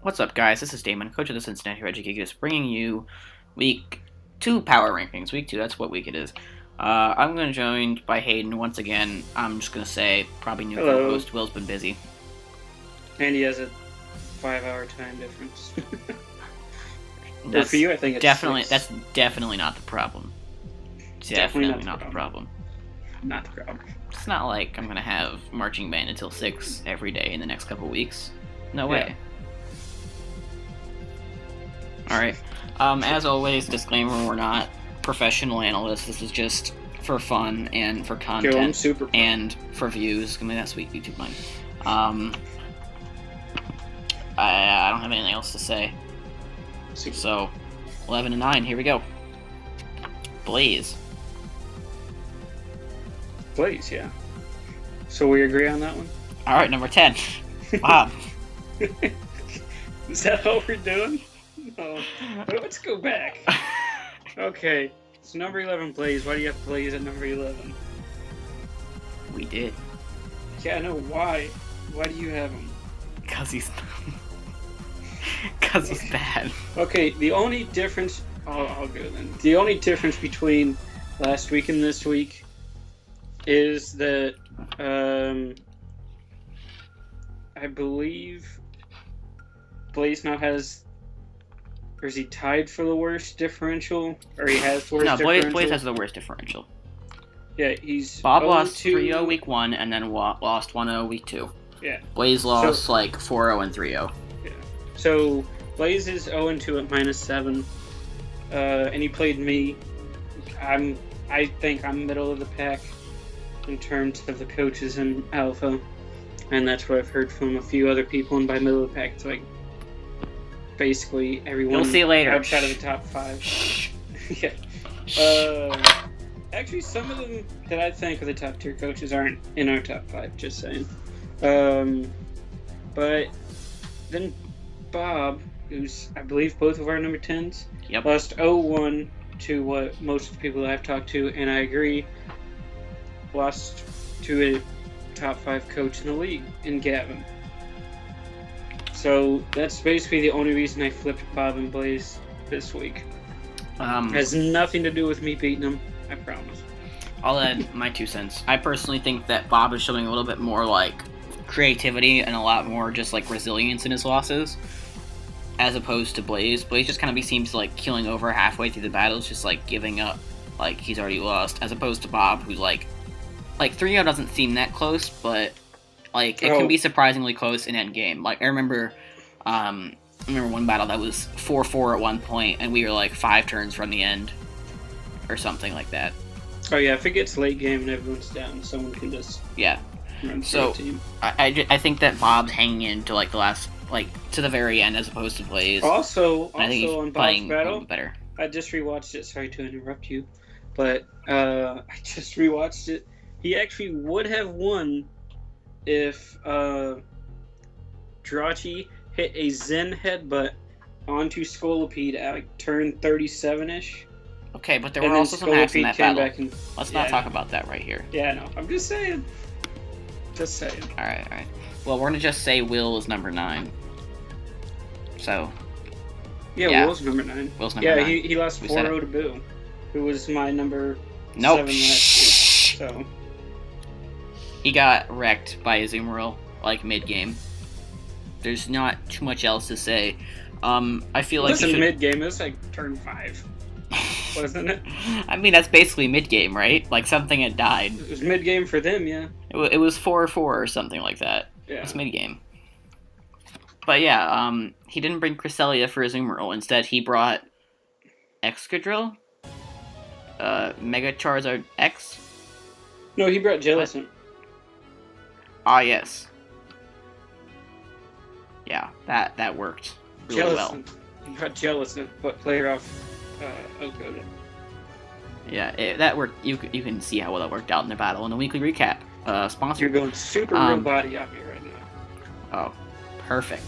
What's up, guys? This is Damon, coach of the Cincinnati Bengallades, bringing you Week 2 Power Rankings. Week 2, that's what week it is. I'm going to joined by Hayden once again. I'm just going to say, probably new co-host. Will's been busy. And he has a 5-hour time difference. That's for you, I think it's definitely 6. That's definitely not the problem. Definitely not the problem. Not the problem. It's not like I'm going to have marching band until 6 every day in the next couple weeks. No way. Alright, as always, disclaimer, we're not professional analysts. This is just for fun and for content and for views. Give me that sweet YouTube money. I don't have anything else to say. So, 11-9, here we go. Blaze, yeah. So we agree on that one? Alright, number 10. Bob. Is that what we're doing? No. Let's go back. Okay. So number 11 Blaze. Why do you have Blaze at number 11? We did. Yeah, I know. Why? Why do you have him? Because he's... Because he's bad. Okay, the only difference... I'll go then. The only difference between last week and this week is that I believe Blaze now has... Or is he tied for the worst differential? Or he has the worst differential? No, Blaze has the worst differential. Yeah, he's... Bob lost 3-0 week 1 and then lost 1-0 week 2. Yeah. Blaze lost 4-0 and 3-0. Yeah. So, Blaze is 0-2 at -7. And he played me. I think I'm middle of the pack in terms of the coaches in Alpha. And that's what I've heard from a few other people. And by middle of the pack, it's like basically everyone. You'll see later. Outside of the top 5. Yeah. Actually, some of them that I think are the top tier coaches aren't in our top 5. Just saying. But then Bob, who's I believe both of our number 10s, lost 0-1 to what most of the people I've talked to, and I agree, lost to a top 5 coach in the league in Gavin. So that's basically the only reason I flipped Bob and Blaze this week. Has nothing to do with me beating them, I promise. I'll add my 2 cents. I personally think that Bob is showing a little bit more creativity and a lot more just resilience in his losses, as opposed to Blaze. Blaze just kind of seems killing over halfway through the battles, just giving up, he's already lost, as opposed to Bob, who's 3-0 doesn't seem that close, but it can be surprisingly close in endgame. I remember one battle that was 4-4 at one point, and we were 5 turns from the end, or something like that. Oh yeah, if it gets late game and everyone's down, someone can just run through the team. I think that Bob's hanging in to the last, to the very end, as opposed to Blaze. Also I think he's on playing Bob's battle, a little better. I just rewatched it. Sorry to interrupt you, but I just rewatched it. He actually would have won if Drachi hit a Zen headbutt onto Scolipede at turn 37-ish. Okay, but there were also some hacks in that battle. Let's not talk no. about that right here. Yeah, no, I'm just saying. Just saying. Alright. Well, we're gonna just say Will is number 9. So. Yeah, Will's number 9. Will's number 9. Yeah, he lost 4-0 to Boo, who was my number 7 last year. So. He got wrecked by Azumarill, mid-game. There's not too much else to say. I feel Listen, mid-game, it was turn 5. Wasn't it? I mean, that's basically mid-game, right? Something had died. It was mid-game for them, yeah. It was 4-4 or something like that. Yeah. It's mid-game. But yeah, he didn't bring Cresselia for Azumarill. Instead, he brought Excadrill? Mega Charizard X? No, he brought Jellicent. Ah, yes. Yeah, that worked really well. He brought Jellicent, but player off Okoda. Yeah, that worked. You can see how well that worked out in the battle in the weekly recap. Sponsored. You're going super real body on me right now. Oh, perfect.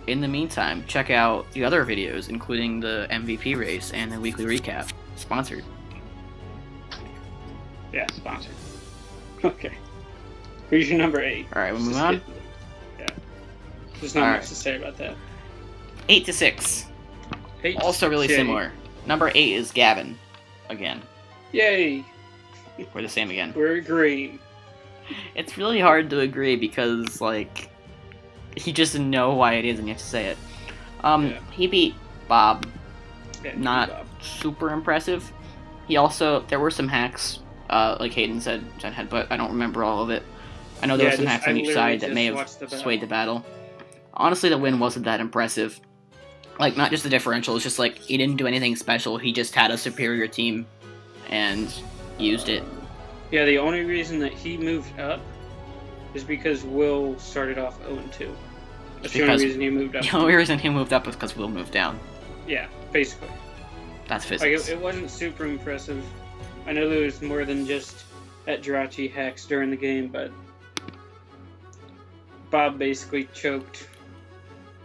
In the meantime, check out the other videos, including the MVP race and the weekly recap. Sponsored. Yeah, sponsored. Okay. Who's your number 8? Alright, we'll move on. Yeah. There's not much to say about that. 8-6. Also really similar. Number 8 is Gavin. Again. Yay! We're the same again. We're agreeing. It's really hard to agree because, like, he just know why it is and you have to say it. He beat Bob. Yeah, Not Bob. super impressive. He also, there were some hacks, like Hayden said, but I don't remember all of it. I know there were some hacks on each side that may have swayed the battle. Honestly, the win wasn't that impressive. Like, not just the differential, it's just like, he didn't do anything special, he just had a superior team, and used it. Yeah, the only reason that he moved up is because Will started off 0-2. That's the only reason he moved up. The only reason he moved up was because Will moved down. Yeah, basically. That's physics. Like, it wasn't super impressive. I know there was more than just at Jirachi hacks during the game, but Bob basically choked.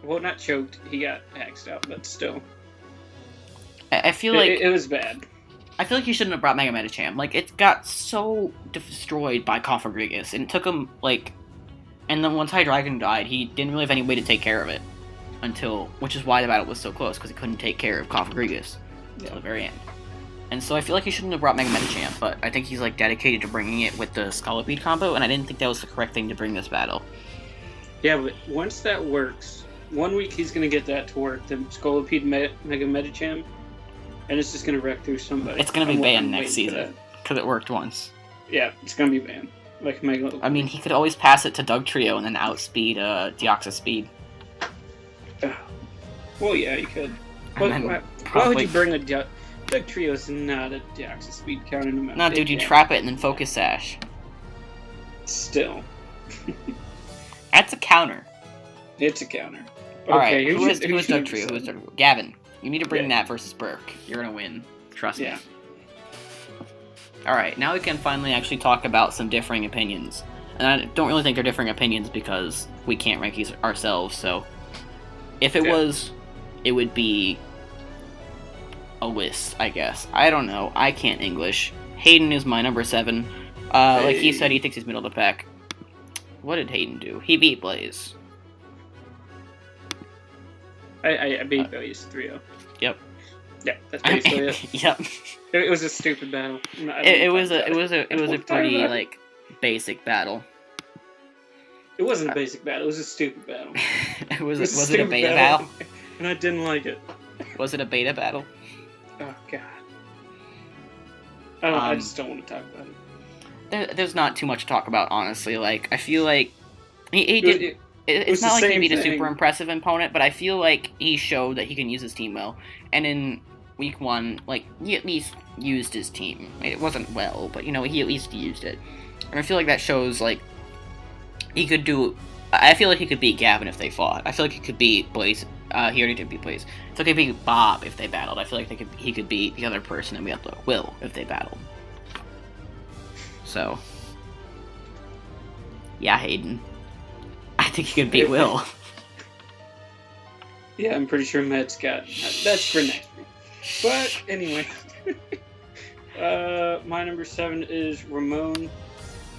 Well, not choked, he got axed out, but still. I feel like... It was bad. I feel like he shouldn't have brought Mega Medicham. Like, it got so destroyed by Cofagrigus, and it took him, like... And then once Hydreigon died, he didn't really have any way to take care of it. Which is why the battle was so close, because he couldn't take care of Cofagrigus until the very end. And so I feel like he shouldn't have brought Mega Medicham, but I think he's, like, dedicated to bringing it with the Scolipede combo, and I didn't think that was the correct thing to bring this battle. Yeah, but once that works... 1 week he's going to get that to work, the Scolipede Mega Medicham, and it's just going to wreck through somebody. It's going to be banned next season, because it worked once. Yeah, it's going to be banned. Like Mega... I mean, he could always pass it to Dugtrio and then outspeed Deoxys Speed. Well, yeah, you could. Why would you bring a Dugtrio is not a Deoxys Speed counter no matter. No, dude, you trap it and then Focus Sash. Still. That's a counter. It's a counter. Alright, who is Dugtrio? Gavin. You need to bring that versus Burke. You're gonna win. Trust me. Alright, now we can finally actually talk about some differing opinions. And I don't really think they're differing opinions because we can't rank these ourselves, so... If it was, it would be a list, I guess. I don't know. I can't English. Hayden is my number 7. Like he said, he thinks he's middle of the pack. What did Hayden do? He beat Blaze. I beat Blaze 3-0. Yep. Yeah, that's basically it. Yep. It was a stupid battle. It was a pretty like basic battle. It wasn't a basic battle. It was a stupid battle. was it a beta battle? And I didn't like it. Was it a beta battle? Oh god. I just don't want to talk about it. There's not too much to talk about, honestly. Like, I feel like he did. It's not like he beat a super impressive opponent, but I feel like he showed that he can use his team well. And in week 1, like, he at least used his team. It wasn't well, but, you know, he at least used it. And I feel like that shows, like, he could do... I feel like he could beat Gavin if they fought. I feel like he could beat Blaze. He already did beat Blaze. So he could beat Bob if they battled. I feel like he could beat the other person and we had Will if they battled. So... Yeah, Hayden. I think he could beat Will. Yeah, I'm pretty sure Matt's got... That's for next week. But, anyway. My number 7 is Ramon.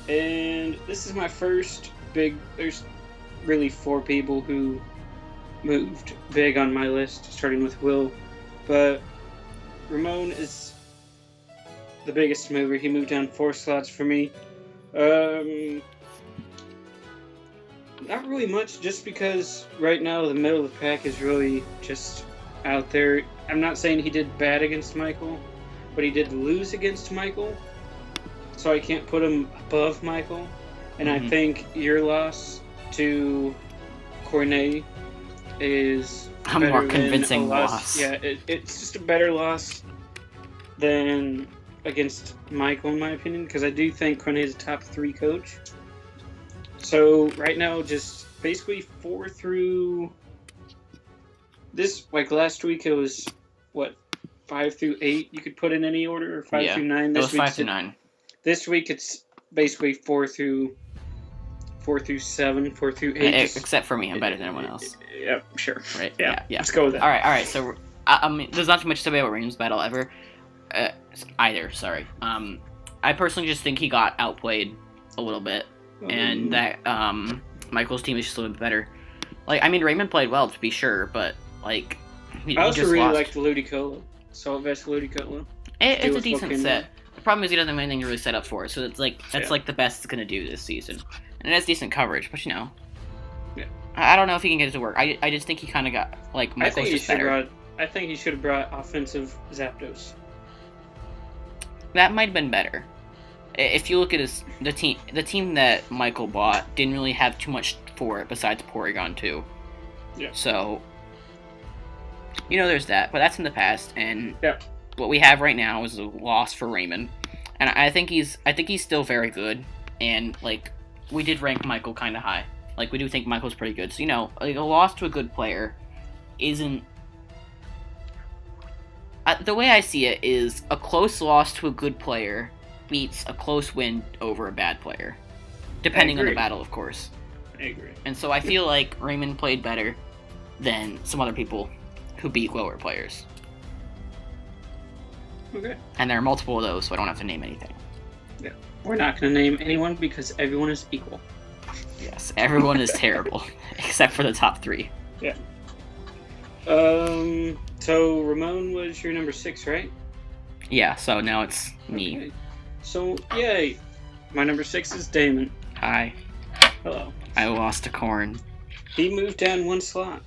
And this is my first big... There's really 4 people who moved big on my list, starting with Will. But Ramon is the biggest mover. He moved down 4 slots for me. Not really much, just because right now the middle of the pack is really just out there. I'm not saying he did bad against Michael, but he did lose against Michael, so I can't put him above Michael. And I think your loss to Cornet is a more convincing loss. Yeah, it's just a better loss than against Michael, in my opinion, because I do think Cornet is a top 3 coach. So right now, just basically 4 through this. Like last week, it was what 5 through 8. You could put in any order, or 5 through 9. This it was 5 through 9. This week, it's basically 4 through 7, 4 through 8. Except for me, I'm better than everyone else. Yeah, sure. Right. Yeah. Let's go with that. All right. So I mean, there's not too much to say about Random's battle ever. Either. Sorry. I personally just think he got outplayed a little bit. And that Michael's team is just a little bit better. Like, I mean, Raymond played well, to be sure, but, like, he I also just really lost. liked Ludicolo. Salvest Ludicolo. It's a decent set. The problem is he doesn't have anything to really set up for it, so it's like that's like the best it's gonna do this season, and it has decent coverage. But yeah, I don't know if he can get it to work. I just think he kind of got like Michael's just better. I think he should have brought offensive Zapdos. That might have been better. If you look at the team that Michael bought didn't really have too much for it besides Porygon 2. Yeah. So there's that, but that's in the past, and what we have right now is a loss for Raymond, and I think he's still very good, and like we did rank Michael kind of high. Like we do think Michael's pretty good, so like a loss to a good player isn't. The way I see it is a close loss to a good player beats a close win over a bad player, depending on the battle, of course. I agree. And so I feel like Raymond played better than some other people who beat lower players. Okay. And there are multiple of those, so I don't have to name anything. Yeah. We're not going to name anyone because everyone is equal. Yes, everyone is terrible, except for the top 3. Yeah. So Ramon was your number 6, right? Yeah, so now it's me. Okay. So, yay. My number 6 is Damon. Hi. Hello. I lost to Corn. He moved down 1 slot.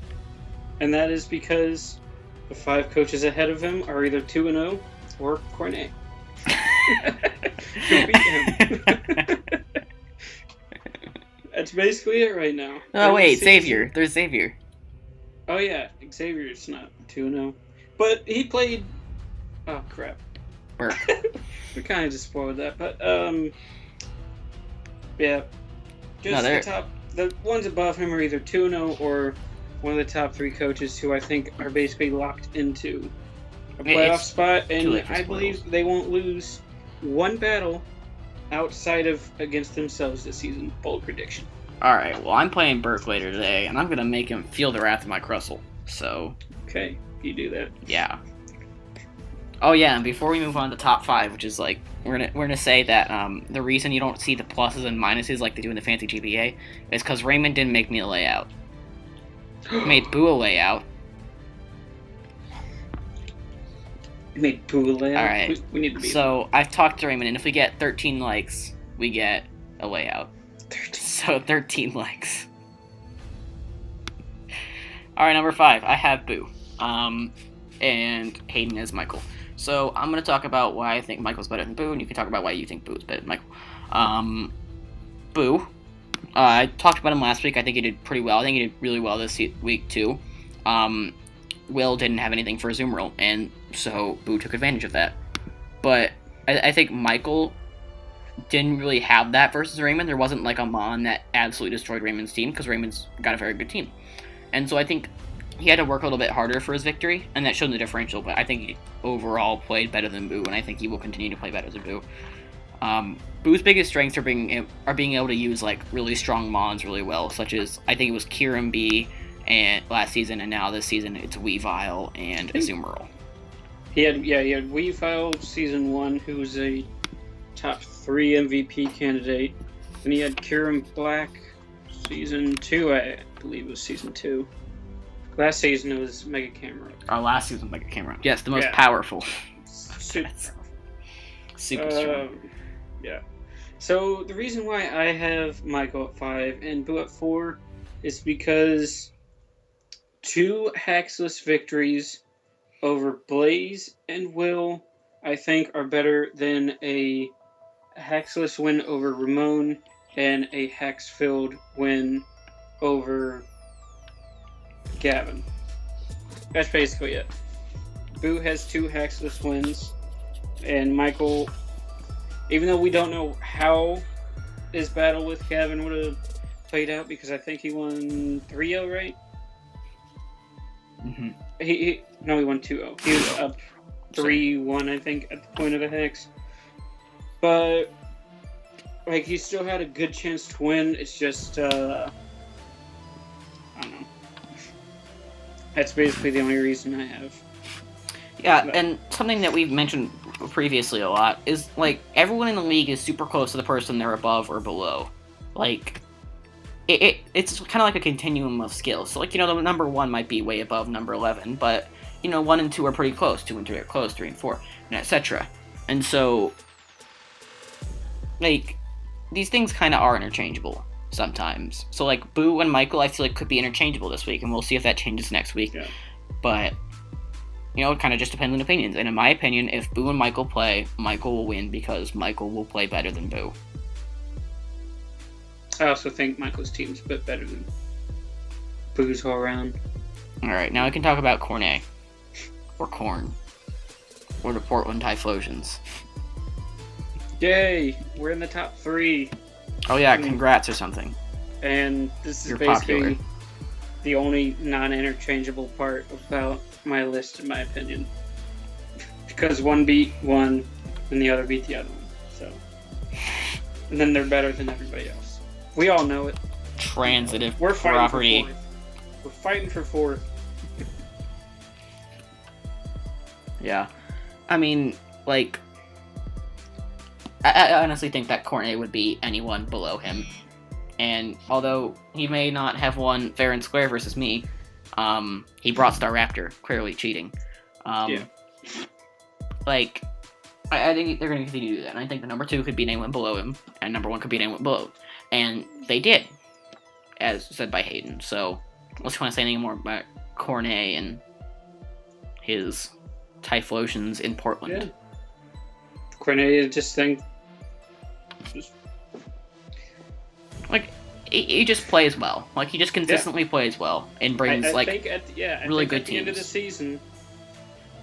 And that is because the 5 coaches ahead of him are either 2-0 or Cornet. Who beat him. That's basically it right now. Oh, wait, Xavier. There's Xavier. Oh, yeah. Xavier's not 2-0. But he played... Oh, crap. Burke. We kind of just spoiled that. But, yeah. Just the ones above him are either 2-0 or one of the top 3 coaches who I think are basically locked into a playoff spot. And I believe they won't lose one battle outside of against themselves this season. Bold prediction. Alright, well, I'm playing Burke later today, and I'm going to make him feel the wrath of my Crustle. So... Okay, you do that. Yeah. Oh, yeah, and before we move on to top 5, which is, like, we're gonna say that the reason you don't see the pluses and minuses like they do in the fancy GPA is because Raymond didn't make me a layout. Made Boo a layout. Made Boo a layout? Alright, we need to be... So, I've talked to Raymond, and if we get 13 likes, we get a layout. 13. So, 13 likes. Alright, number 5, I have Boo. And Hayden is Michael. So, I'm going to talk about why I think Michael's better than Boo, and you can talk about why you think Boo is better than Michael. Boo. I talked about him last week. I think he did pretty well. I think he did really well this week, too. Will didn't have anything for a Zoom roll, and so Boo took advantage of that. But I think Michael didn't really have that versus Raymond. There wasn't, like, a Mon that absolutely destroyed Raymond's team, because Raymond's got a very good team. And so I think he had to work a little bit harder for his victory, and that showed in the differential, but I think he overall played better than Boo, and I think he will continue to play better than Boo. Boo's biggest strengths are being able to use, like, really strong Mons really well, such as, I think it was Kieran B and last season, and now this season it's Weavile and Azumarill. He had Weavile season 1, who was a top 3 MVP candidate, and he had Kieran Black season 2, I believe it was season 2. Last season it was Mega Camera. Oh, last season was Mega Camera. Yes, the most powerful. Super powerful. Super strong. Yeah. So the reason why I have Michael at 5 and Boo at 4 is because 2 Haxless victories over Blaze and Will, I think, are better than a Haxless win over Ramon and a Hax-filled win over Gavin. That's basically it. Boo has 2 Haxless wins, and Michael, even though we don't know how his battle with Gavin would have played out, because I think he won 3-0, right? Mm-hmm. He won 2-0. He was up 3-1, I think, at the point of the Hex. But, like, he still had a good chance to win. It's just, I don't know. That's basically the only reason I have. Yeah, and something that we've mentioned previously a lot is, like, everyone in the league is super close to the person they're above or below. Like, it's kind of like a continuum of skills. So, like, the number 1 might be way above number 11, but, 1 and 2 are pretty close, 2 and 3 are close, 3 and 4, and etc. And so, like, these things kind of are interchangeable sometimes. So, like, Boo and Michael, I feel like could be interchangeable this week, and we'll see if that changes next week. Yeah. But, it kind of just depends on opinions. And in my opinion, if Boo and Michael play, Michael will win because Michael will play better than Boo. I also think Michael's team's a bit better than Boo's all around. Alright, now we can talk about Cornet. Or Corn. Or the Portland Typhlosions. Yay! We're in the top 3. Oh yeah, congrats or something. And this is You're basically popular. the only non-interchangeable part about my list, in my opinion. Because one beat one, and the other beat the other one. So, and then they're better than everybody else. We all know it. Transitive We're fighting property. for 4th. We're fighting for 4th. Yeah. I mean, like, I honestly think that Cornet would be anyone below him. And although he may not have won fair and square versus me, he brought Star Raptor, clearly cheating. Yeah. Like, I think they're going to continue to do that. And I think the number 2 could be anyone below him, and number 1 could be anyone below. And they did, as said by Hayden. So, unless you want to say anything more about Cornet and his Typhlosions in Portland. Yeah. Cornet, just think. Like, he just plays well. Like, he just consistently plays well and brings, I like, think really good at the end of the teams. season,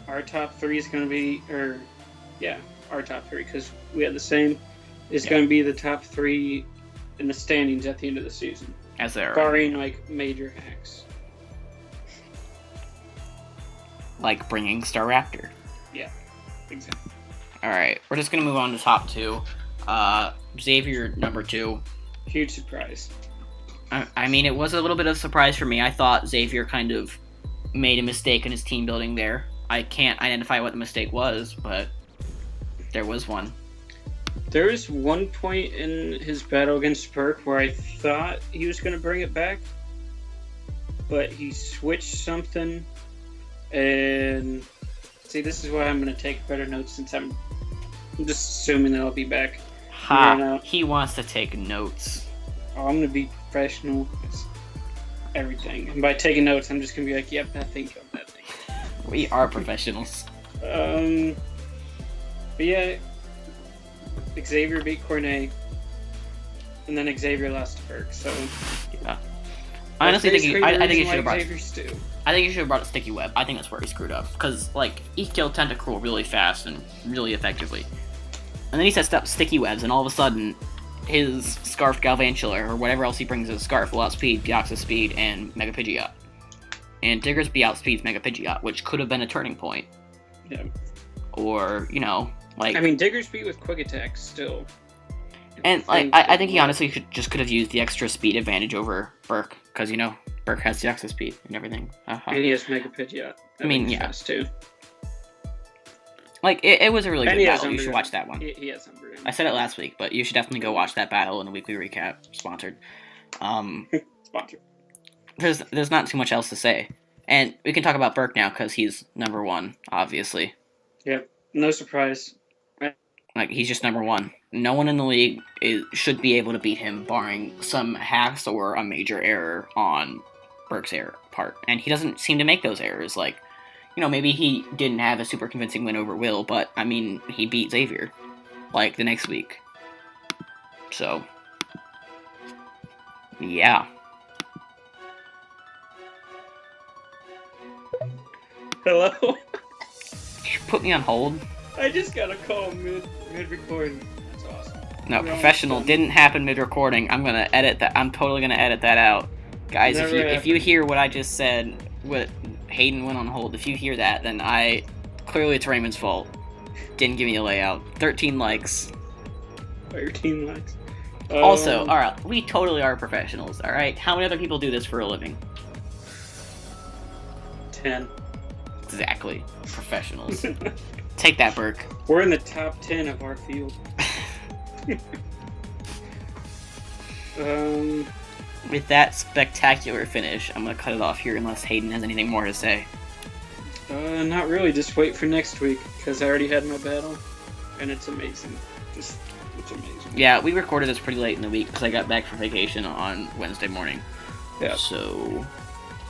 our top 3 is going to be, our top 3, because we had the same, is going to be the top 3 in the standings at the end of the season. As there are. Barring, like, major hacks. Like, bringing Star Raptor. Yeah, exactly. Alright, we're just going to move on to top 2. Xavier, number 2. Huge surprise. I mean, it was a little bit of a surprise for me. I thought Xavier kind of made a mistake in his team building there. I can't identify what the mistake was, but there was one. There was one point in his battle against Burke where I thought he was going to bring it back, but he switched something, and see, this is why I'm going to take better notes since I'm just assuming that I'll be back. He wants to take notes. Oh, I'm going to be professional. It's everything. And by taking notes, I'm just going to be like, yep, that thing killed that thing. We are professionals. But yeah, Xavier beat Cornet, and then Xavier lost to Burke, so... Yeah. I honestly think I think he should have brought... Xavier's too. I think he should have brought a sticky web. I think that's where he screwed up. Because, like, he killed Tentacruel really fast and really effectively. And then he sets up sticky webs, and all of a sudden, his Scarf Galvantula, or whatever else he brings as a Scarf, will outspeed Deoxys Speed and Mega Pidgeot. And Diggersby outspeeds Mega Pidgeot, which could have been a turning point. Yeah. Or, like... I mean, Diggersby with Quick Attack still. And, like, I think he honestly could have used the extra speed advantage over Burke. Because, Burke has Deoxys Speed and everything. And he has Mega Pidgeot. I mean, yeah. Fast too. Like, it was a really And good he has battle. You should Umbreon. watch that one. He has Umbreon. I said it last week, but you should definitely go watch that battle in the weekly recap. Sponsored. Sponsored. There's not too much else to say. And we can talk about Burke now, because he's number 1, obviously. Yep. No surprise. Like, he's just number 1. No one in the league should be able to beat him, barring some hacks or a major error on Burke's part. And he doesn't seem to make those errors. Like, maybe he didn't have a super convincing win over Will, but, I mean, he beat Xavier, like, the next week. So, yeah. Hello? You put me on hold? I just got a call mid-recording. That's awesome. No, professional didn't happen mid-recording. I'm gonna edit that. I'm totally gonna edit that out. Guys, if you hear what I just said, what Hayden went on hold, if you hear that, then clearly it's Raymond's fault. Didn't give me a layout. 13 likes. 13 likes. Also, alright, we totally are professionals, alright? How many other people do this for a living? 10. Exactly. Professionals. Take that, Burke. We're in the top 10 of our field. with that spectacular finish, I'm going to cut it off here unless Hayden has anything more to say. Not really. Just wait for next week, because I already had my battle, and it's amazing. It's amazing. Yeah, we recorded this pretty late in the week because I got back from vacation on Wednesday morning. Yeah. So,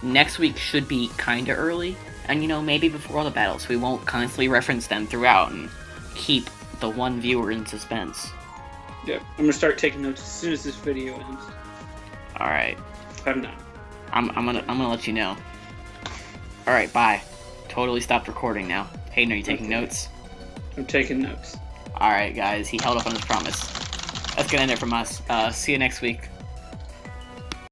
next week should be kind of early, and maybe before all the battles. We won't constantly reference them throughout and keep the one viewer in suspense. Yep. I'm gonna start taking notes as soon as this video ends. All right. I'm not. I'm gonna let you know. All right. Bye. Totally stopped recording now. Hayden, are you taking notes? I'm taking notes. All right, guys. He held up on his promise. That's gonna end it from us. See you next week.